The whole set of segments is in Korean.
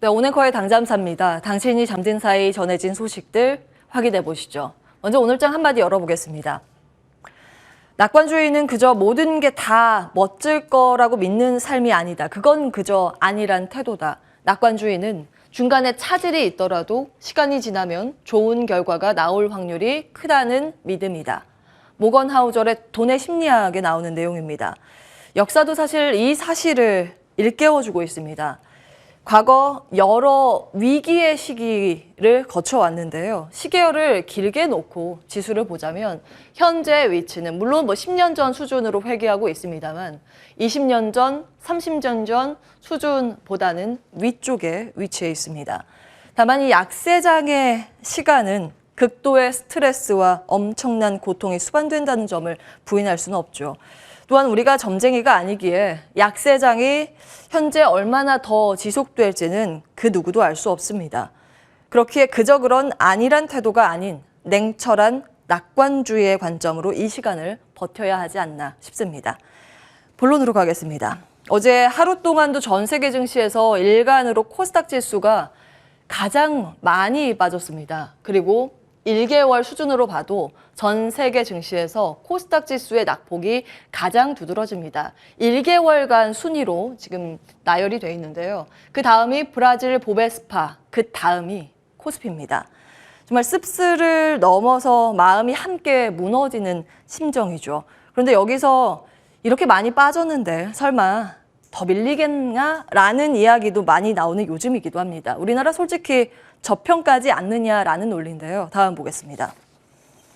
네, 오늘커의 당잠사입니다. 당신이 잠든 사이 전해진 소식들 확인해 보시죠. 먼저 오늘장 한마디 열어보겠습니다. 낙관주의는 그저 모든 게 다 멋질 거라고 믿는 삶이 아니다. 그건 그저 아니란 태도다. 낙관주의는 중간에 차질이 있더라도 시간이 지나면 좋은 결과가 나올 확률이 크다는 믿음이다. 모건 하우절의 돈의 심리학에 나오는 내용입니다. 역사도 사실 이 사실을 일깨워주고 있습니다. 과거 여러 위기의 시기를 거쳐왔는데요. 시계열을 길게 놓고 지수를 보자면 현재 위치는 물론 10년 전 수준으로 회귀하고 있습니다만 20년 전, 30년 전 수준보다는 위쪽에 위치해 있습니다. 다만 이 약세장의 시간은 극도의 스트레스와 엄청난 고통이 수반된다는 점을 부인할 수는 없죠. 또한 우리가 점쟁이가 아니기에 약세장이 현재 얼마나 더 지속될지는 그 누구도 알 수 없습니다. 그렇기에 그저 그런 안일한 태도가 아닌 냉철한 낙관주의의 관점으로 이 시간을 버텨야 하지 않나 싶습니다. 본론으로 가겠습니다. 어제 하루 동안도 전 세계 증시에서 일간으로 코스닥 지수가 가장 많이 빠졌습니다. 그리고 1개월 수준으로 봐도 전 세계 증시에서 코스닥 지수의 낙폭이 가장 두드러집니다. 1개월간 순위로 지금 나열이 돼 있는데요. 그 다음이 브라질 보베스파, 그 다음이 코스피입니다. 정말 씁쓸을 넘어서 마음이 함께 무너지는 심정이죠. 그런데 여기서 이렇게 많이 빠졌는데 설마 더 밀리겠나? 라는 이야기도 많이 나오는 요즘이기도 합니다. 우리나라 솔직히 저평가지 않느냐라는 논리인데요. 다음 보겠습니다.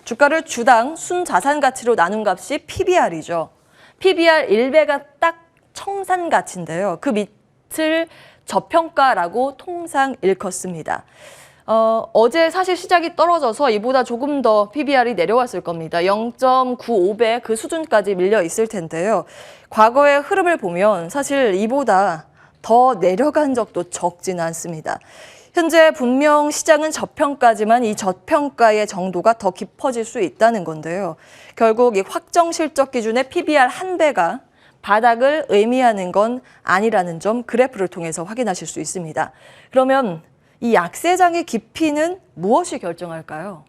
주가를 주당 순자산 가치로 나눈 값이 PBR이죠. PBR 1배가 딱 청산 가치인데요. 그 밑을 저평가라고 통상 일컫습니다. 어제 사실 시작이 떨어져서 이보다 조금 더 PBR이 내려왔을 겁니다. 0.95배 그 수준까지 밀려 있을 텐데요. 과거의 흐름을 보면 사실 이보다 더 내려간 적도 적지는 않습니다. 현재 분명 시장은 저평가지만 이 저평가의 정도가 더 깊어질 수 있다는 건데요. 결국 이 확정 실적 기준의 PBR 1배가 바닥을 의미하는 건 아니라는 점 그래프를 통해서 확인하실 수 있습니다. 그러면 이 약세장의 깊이는 무엇이 결정할까요?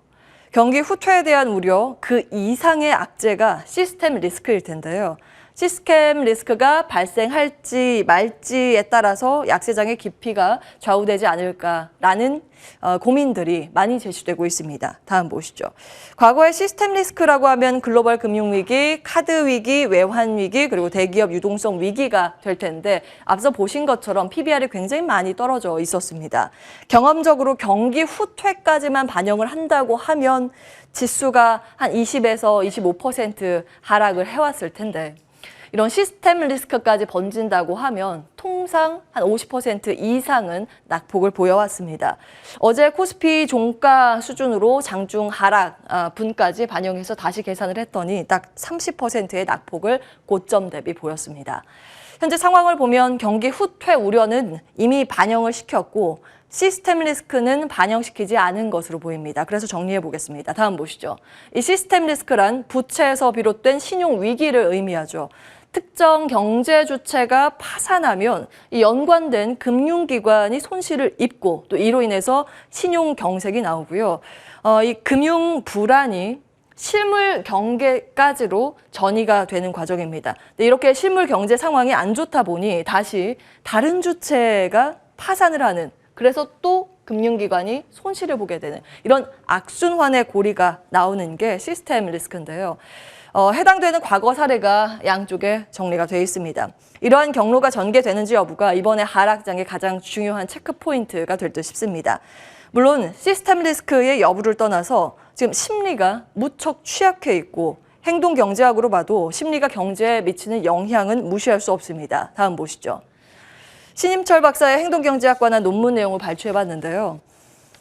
경기 후퇴에 대한 우려, 그 이상의 악재가 시스템 리스크일 텐데요. 시스템 리스크가 발생할지 말지에 따라서 약세장의 깊이가 좌우되지 않을까라는 고민들이 많이 제시되고 있습니다. 다음 보시죠. 과거의 시스템 리스크라고 하면 글로벌 금융위기, 카드 위기, 외환 위기, 그리고 대기업 유동성 위기가 될 텐데 앞서 보신 것처럼 PBR이 굉장히 많이 떨어져 있었습니다. 경험적으로 경기 후퇴까지만 반영을 한다고 하면 지수가 한 20에서 25% 하락을 해왔을 텐데 이런 시스템 리스크까지 번진다고 하면 통상 한 50% 이상은 낙폭을 보여왔습니다. 어제 코스피 종가 수준으로 장중 하락 분까지 반영해서 다시 계산을 했더니 딱 30%의 낙폭을 고점 대비 보였습니다. 현재 상황을 보면 경기 후퇴 우려는 이미 반영을 시켰고 시스템 리스크는 반영시키지 않은 것으로 보입니다. 그래서 정리해 보겠습니다. 다음 보시죠. 이 시스템 리스크란 부채에서 비롯된 신용 위기를 의미하죠. 특정 경제 주체가 파산하면 이 연관된 금융기관이 손실을 입고 또 이로 인해서 신용 경색이 나오고요. 이 금융 불안이 실물 경제까지로 전이가 되는 과정입니다. 이렇게 실물 경제 상황이 안 좋다 보니 다시 다른 주체가 파산을 하는, 그래서 또 금융기관이 손실을 보게 되는 이런 악순환의 고리가 나오는 게 시스템 리스크인데요. 해당되는 과거 사례가 양쪽에 정리가 되어 있습니다. 이러한 경로가 전개되는지 여부가 이번에 하락장의 가장 중요한 체크 포인트가 될 듯 싶습니다. 물론 시스템 리스크의 여부를 떠나서 지금 심리가 무척 취약해 있고 행동 경제학으로 봐도 심리가 경제에 미치는 영향은 무시할 수 없습니다. 다음 보시죠. 신임철 박사의 행동경제학 관한 논문 내용을 발췌해봤는데요.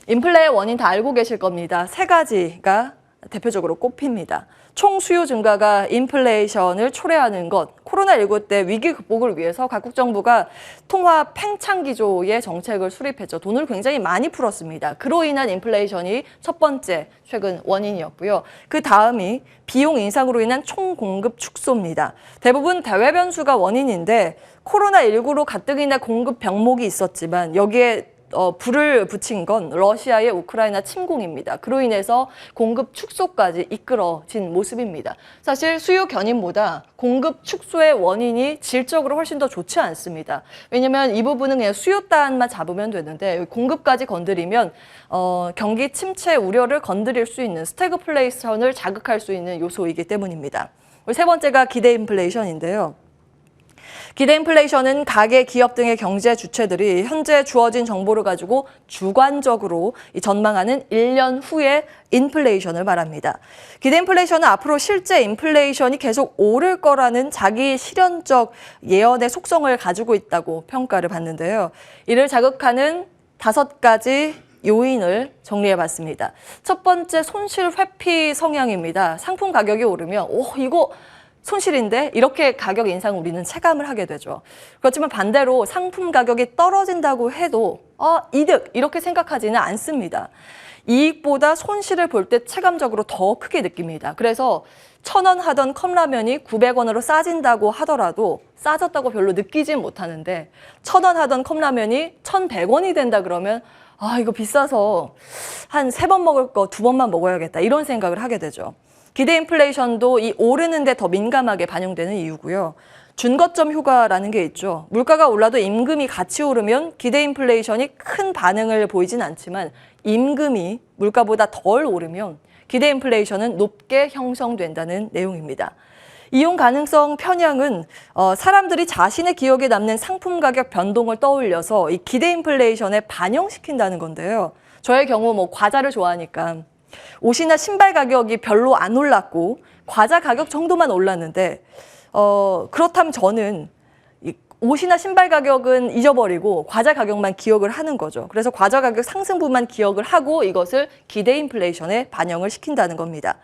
인플레의 원인 다 알고 계실 겁니다. 세 가지가 대표적으로 꼽힙니다. 총 수요 증가가 인플레이션을 초래하는 것, 코로나19 때 위기 극복을 위해서 각국 정부가 통화 팽창 기조의 정책을 수립했죠. 돈을 굉장히 많이 풀었습니다. 그로 인한 인플레이션이 첫 번째 최근 원인이었고요. 그 다음이 비용 인상으로 인한 총공급 축소입니다. 대부분 대외 변수가 원인인데 코로나19로 가뜩이나 공급 병목이 있었지만 여기에 불을 붙인 건 러시아의 우크라이나 침공입니다. 그로 인해서 공급 축소까지 이끌어진 모습입니다. 사실 수요 견인보다 공급 축소의 원인이 질적으로 훨씬 더 좋지 않습니다. 왜냐하면 이 부분은 그냥 수요 단만 잡으면 되는데 공급까지 건드리면 경기 침체 우려를 건드릴 수 있는 스태그플레이션을 자극할 수 있는 요소이기 때문입니다. 세 번째가 기대 인플레이션인데요. 기대 인플레이션은 가계, 기업 등의 경제 주체들이 현재 주어진 정보를 가지고 주관적으로 전망하는 1년 후의 인플레이션을 말합니다. 기대 인플레이션은 앞으로 실제 인플레이션이 계속 오를 거라는 자기 실현적 예언의 속성을 가지고 있다고 평가를 받는데요. 이를 자극하는 5가지 요인을 정리해봤습니다. 첫 번째, 손실 회피 성향입니다. 상품 가격이 오르면 이거 손실인데 이렇게 가격 인상 우리는 체감을 하게 되죠. 그렇지만 반대로 상품 가격이 떨어진다고 해도 이득 이렇게 생각하지는 않습니다. 이익보다 손실을 볼 때 체감적으로 더 크게 느낍니다. 그래서 1,000원 하던 컵라면이 900원으로 싸진다고 하더라도 싸졌다고 별로 느끼진 못하는데 1,000원 하던 컵라면이 1,100원이 된다 그러면 이거 비싸서 한 3번 먹을 거 2번만 먹어야겠다 이런 생각을 하게 되죠. 기대 인플레이션도 이 오르는 데 더 민감하게 반영되는 이유고요. 준거점 효과라는 게 있죠. 물가가 올라도 임금이 같이 오르면 기대 인플레이션이 큰 반응을 보이진 않지만 임금이 물가보다 덜 오르면 기대 인플레이션은 높게 형성된다는 내용입니다. 이용 가능성 편향은 사람들이 자신의 기억에 남는 상품 가격 변동을 떠올려서 이 기대 인플레이션에 반영시킨다는 건데요. 저의 경우 과자를 좋아하니까 옷이나 신발 가격이 별로 안 올랐고 과자 가격 정도만 올랐는데 그렇다면 저는 옷이나 신발 가격은 잊어버리고 과자 가격만 기억을 하는 거죠. 그래서 과자 가격 상승분만 기억을 하고 이것을 기대 인플레이션에 반영을 시킨다는 겁니다.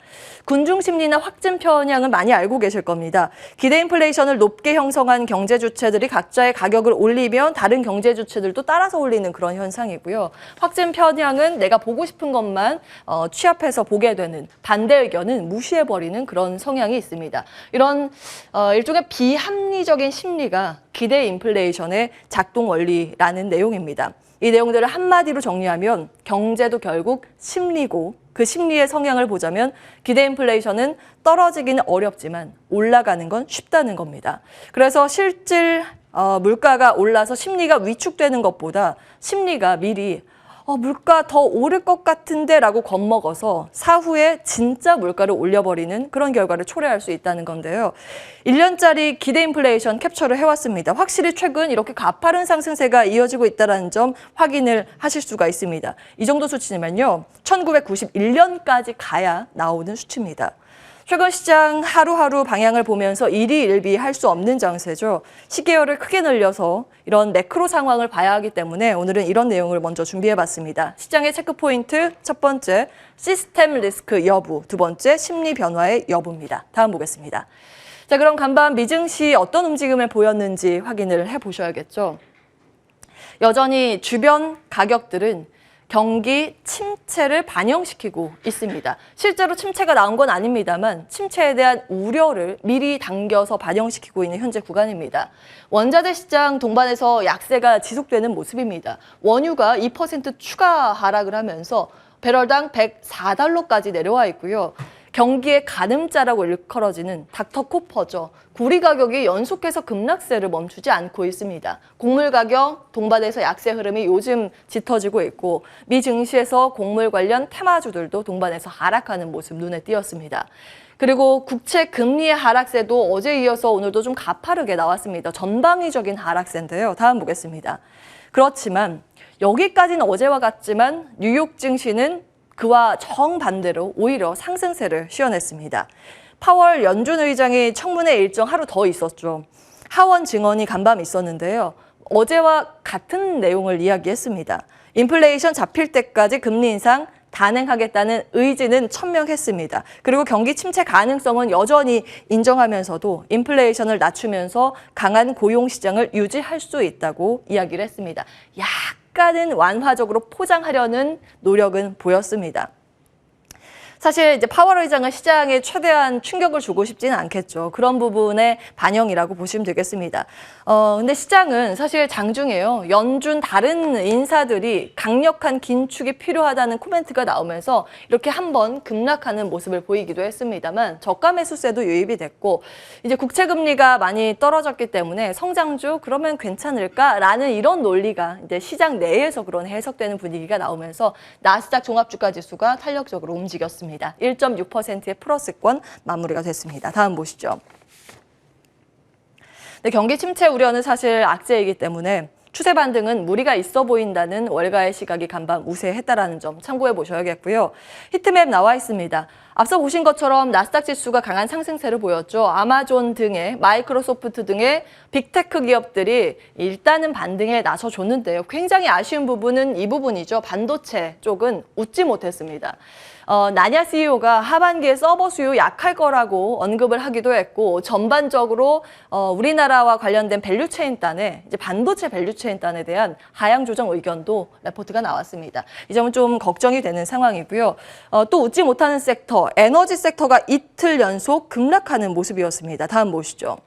군중 심리나 확증 편향은 많이 알고 계실 겁니다. 기대 인플레이션을 높게 형성한 경제 주체들이 각자의 가격을 올리면 다른 경제 주체들도 따라서 올리는 그런 현상이고요. 확증 편향은 내가 보고 싶은 것만 취합해서 보게 되는, 반대 의견은 무시해버리는 그런 성향이 있습니다. 이런 일종의 비합리적인 심리가 기대 인플레이션의 작동 원리라는 내용입니다. 이 내용들을 한마디로 정리하면 경제도 결국 심리고 그 심리의 성향을 보자면 기대 인플레이션은 떨어지기는 어렵지만 올라가는 건 쉽다는 겁니다. 그래서 실질 물가가 올라서 심리가 위축되는 것보다 심리가 미리 물가 더 오를 것 같은데 라고 겁먹어서 사후에 진짜 물가를 올려버리는 그런 결과를 초래할 수 있다는 건데요. 1년짜리 기대 인플레이션 캡처를 해왔습니다. 확실히 최근 이렇게 가파른 상승세가 이어지고 있다는 점 확인을 하실 수가 있습니다. 이 정도 수치면요. 1991년까지 가야 나오는 수치입니다. 최근 시장 하루하루 방향을 보면서 일희일비할 수 없는 장세죠. 시계열을 크게 늘려서 이런 매크로 상황을 봐야 하기 때문에 오늘은 이런 내용을 먼저 준비해봤습니다. 시장의 체크포인트 첫 번째, 시스템 리스크 여부, 두 번째, 심리 변화의 여부입니다. 다음 보겠습니다. 자, 그럼 간밤 미증시 어떤 움직임을 보였는지 확인을 해보셔야겠죠. 여전히 주변 가격들은 경기 침체를 반영시키고 있습니다. 실제로 침체가 나온 건 아닙니다만 침체에 대한 우려를 미리 당겨서 반영시키고 있는 현재 구간입니다. 원자재 시장 동반해서 약세가 지속되는 모습입니다. 원유가 2% 추가 하락을 하면서 배럴당 104달러까지 내려와 있고요. 경기의 가늠자라고 일컬어지는 닥터코퍼죠. 구리 가격이 연속해서 급락세를 멈추지 않고 있습니다. 곡물 가격 동반해서 약세 흐름이 요즘 짙어지고 있고 미 증시에서 곡물 관련 테마주들도 동반해서 하락하는 모습 눈에 띄었습니다. 그리고 국채 금리의 하락세도 어제 이어서 오늘도 좀 가파르게 나왔습니다. 전방위적인 하락세인데요. 다음 보겠습니다. 그렇지만 여기까지는 어제와 같지만 뉴욕 증시는 그와 정반대로 오히려 상승세를 시현했습니다. 파월 연준 의장이 청문회 일정 하루 더 있었죠. 하원 증언이 간밤 있었는데요. 어제와 같은 내용을 이야기했습니다. 인플레이션 잡힐 때까지 금리 인상 단행하겠다는 의지는 천명했습니다. 그리고 경기 침체 가능성은 여전히 인정하면서도 인플레이션을 낮추면서 강한 고용 시장을 유지할 수 있다고 이야기를 했습니다. 약간은 완화적으로 포장하려는 노력은 보였습니다. 사실 이제 파월 의장은 시장에 최대한 충격을 주고 싶지는 않겠죠. 그런 부분의 반영이라고 보시면 되겠습니다. 근데 시장은 사실 장중에요. 연준 다른 인사들이 강력한 긴축이 필요하다는 코멘트가 나오면서 이렇게 한번 급락하는 모습을 보이기도 했습니다만 저가 매수세도 유입이 됐고 이제 국채 금리가 많이 떨어졌기 때문에 성장주 그러면 괜찮을까라는 이런 논리가 이제 시장 내에서 그런 해석되는 분위기가 나오면서 나스닥 종합주가 지수가 탄력적으로 움직였습니다. 1.6%의 플러스권 마무리가 됐습니다. 다음 보시죠. 네, 경기 침체 우려는 사실 악재이기 때문에 추세 반등은 무리가 있어 보인다는 월가의 시각이 간밤 우세했다라는 점 참고해 보셔야겠고요. 히트맵 나와 있습니다. 앞서 보신 것처럼 나스닥 지수가 강한 상승세를 보였죠. 아마존 등의 마이크로소프트 등의 빅테크 기업들이 일단은 반등에 나서줬는데요. 굉장히 아쉬운 부분은 이 부분이죠. 반도체 쪽은 웃지 못했습니다. 나냐 CEO가 하반기에 서버 수요 약할 거라고 언급을 하기도 했고 전반적으로 우리나라와 관련된 밸류체인단에 이제 반도체 밸류체인단에 대한 하향 조정 의견도 레포트가 나왔습니다. 이 점은 좀 걱정이 되는 상황이고요. 또 웃지 못하는 섹터, 에너지 섹터가 이틀 연속 급락하는 모습이었습니다. 다음 보시죠.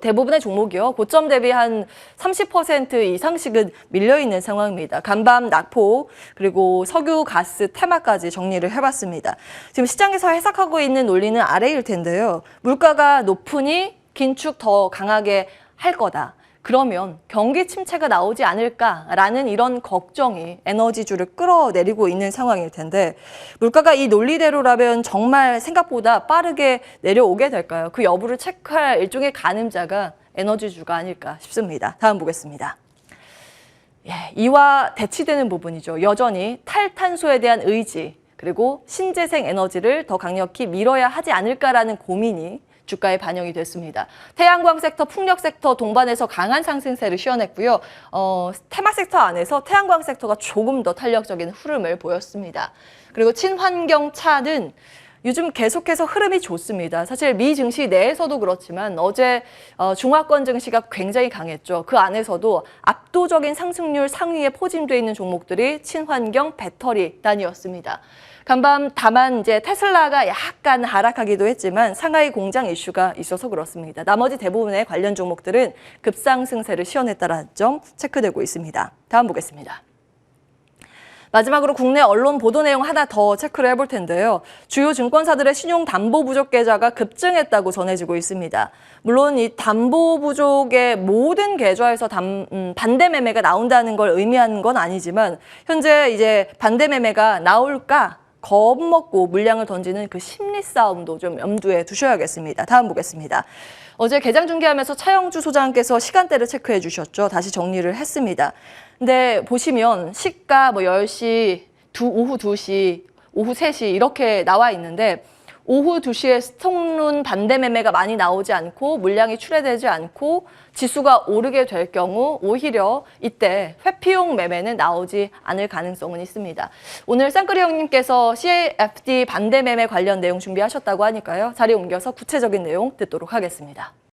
대부분의 종목이요. 고점 대비 한 30% 이상씩은 밀려있는 상황입니다. 간밤, 낙포, 그리고 석유, 가스, 테마까지 정리를 해봤습니다. 지금 시장에서 해석하고 있는 논리는 아래일 텐데요. 물가가 높으니 긴축 더 강하게 할 거다. 그러면 경기 침체가 나오지 않을까라는 이런 걱정이 에너지주를 끌어내리고 있는 상황일 텐데 물가가 이 논리대로라면 정말 생각보다 빠르게 내려오게 될까요? 그 여부를 체크할 일종의 가늠자가 에너지주가 아닐까 싶습니다. 다음 보겠습니다. 이와 대치되는 부분이죠. 여전히 탈탄소에 대한 의지 그리고 신재생 에너지를 더 강력히 밀어야 하지 않을까라는 고민이 주가에 반영이 됐습니다. 태양광 섹터, 풍력 섹터 동반해서 강한 상승세를 시현했고요. 테마 섹터 안에서 태양광 섹터가 조금 더 탄력적인 흐름을 보였습니다. 그리고 친환경 차는 요즘 계속해서 흐름이 좋습니다. 사실 미 증시 내에서도 그렇지만 어제 중화권 증시가 굉장히 강했죠. 그 안에서도 압도적인 상승률 상위에 포진되어 있는 종목들이 친환경 배터리 단이었습니다. 간밤 다만 이제 테슬라가 약간 하락하기도 했지만 상하이 공장 이슈가 있어서 그렇습니다. 나머지 대부분의 관련 종목들은 급상승세를 시현했다는 점 체크되고 있습니다. 다음 보겠습니다. 마지막으로 국내 언론 보도 내용 하나 더 체크를 해볼 텐데요. 주요 증권사들의 신용 담보 부족 계좌가 급증했다고 전해지고 있습니다. 물론 이 담보 부족의 모든 계좌에서 반대 매매가 나온다는 걸 의미하는 건 아니지만 현재 이제 반대 매매가 나올까 겁먹고 물량을 던지는 그 심리 싸움도 좀 염두에 두셔야겠습니다. 다음 보겠습니다. 어제 개장 중계하면서 차영주 소장께서 시간대를 체크해 주셨죠. 다시 정리를 했습니다. 근데 보시면 시가 10시, 오후 2시, 오후 3시 이렇게 나와 있는데 오후 2시에 스톡룬 반대 매매가 많이 나오지 않고 물량이 출회되지 않고 지수가 오르게 될 경우 오히려 이때 회피용 매매는 나오지 않을 가능성은 있습니다. 오늘 쌍끌이 형님께서 CAFD 반대 매매 관련 내용 준비하셨다고 하니까요. 자리 옮겨서 구체적인 내용 듣도록 하겠습니다.